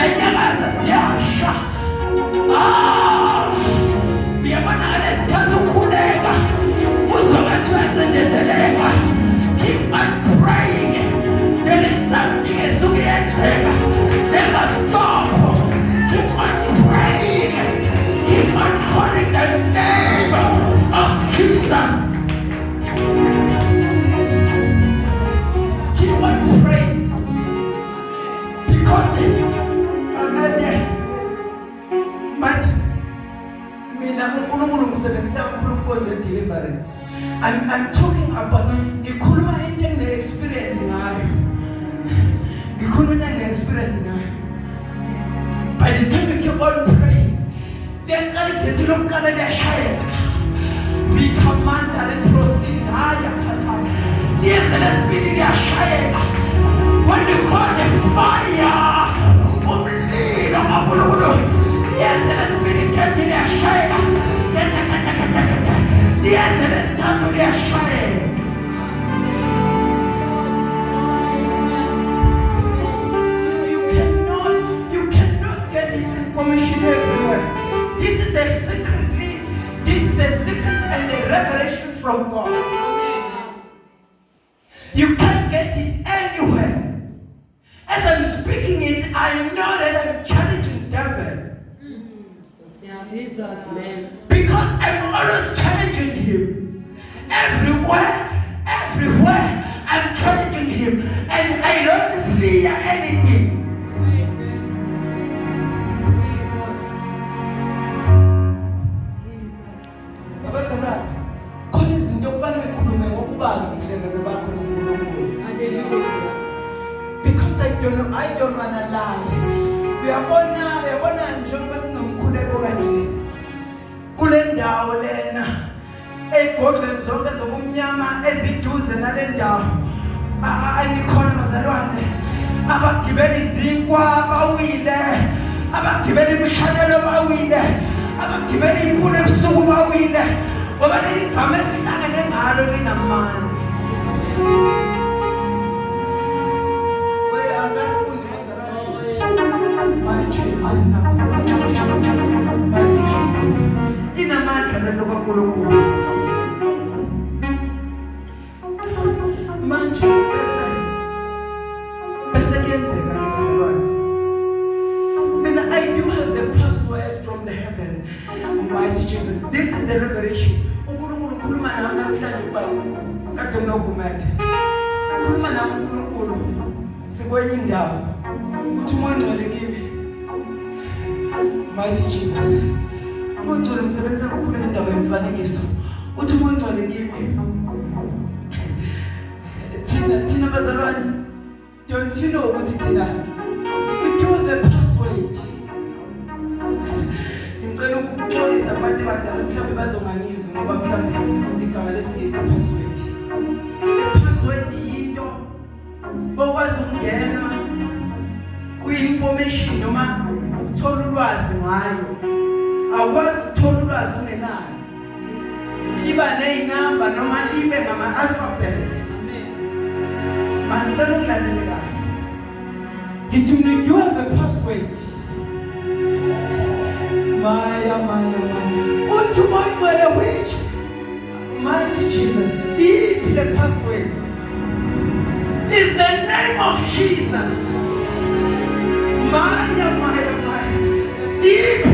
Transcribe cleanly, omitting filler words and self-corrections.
ziyanyakaza ziyasha. Uyabona ngesikhathi ukhuleka uzwa ngathi uyacindezeleka. Keep on praying. There is something esukuyenzeka. Never stop. Keep on praying. Keep on calling the name of Jesus. Keep on praying. Because deliverance. I'm talking about ngikhuluma into engine-experience ngayo. Ngikhuluma into engine-experience ngayo. By the time you keep on praying, liyaqala igezi lokuqala liyashayeka. Likamanda leprosindaya khathana. Liyeza lesibili liyashayeka. When you call the fire, umlilo kaNkulunkulu, liyeza lesibili igezi liyashayeka. Liyeza lesithathu liyashayeka. You cannot get this information everywhere. This is the secret and the revelation from God. You can't get it anywhere. As I'm speaking it, I know that I'm challenging devil. Because I'm always challenging him. Everywhere, I'm challenging him. And I don't fear anything. Because I don't want to lie. We are born njengoba sinomkhuleko kanje. Kule ndawo lena egodleni zonke zobumnyama eziduze nale ndawo. Anikhona bazalwane. Abagibela izinkwa bawile. Abagibela imishadelo bawile. Abagibela impulo ebusuku bawile. Ngoba leli gama elihlangene ngalo linamandla. Mighty Jesus. Inamandla lento kaNkulunkulu. Manje bese kuyenzeka bazalwane. Mina I do have the password from the heaven. Mighty Jesus. This is the revelation. uNkulunkulu ukhuluma nami namhlanje kuba kade nokumede. Ukhuluma nami uNkulunkulu sikwenye indawo. Uthi umoya ngcwele kimi. Mighty Jesus. Umoya ngcwele msebenza kakhulu indaba yemfanekiso. Uthi umoya ngcwele kimi. Tina bazalwane. Don't you know ukuthi thina we do have a password. Ngicela ukuxolisa abantu abadala mhlawumbe bazongangizwa ngoba mhlawumbe igama lesingisi password. The password yinto okwazi ukungena kwi-information noma ukuthola ulwazi ngayo. Awukwazi ukuthola ulwazi ungenayo. Iba ney'namba noma ibe ngama-alphabet. Ngicela ukulalele kahle. Ngithi mina do have a password. Maya. Uthi umoya ngcwele which? Mighty Jesus. Iphi le password? Is the name of Jesus. Maya. Iphi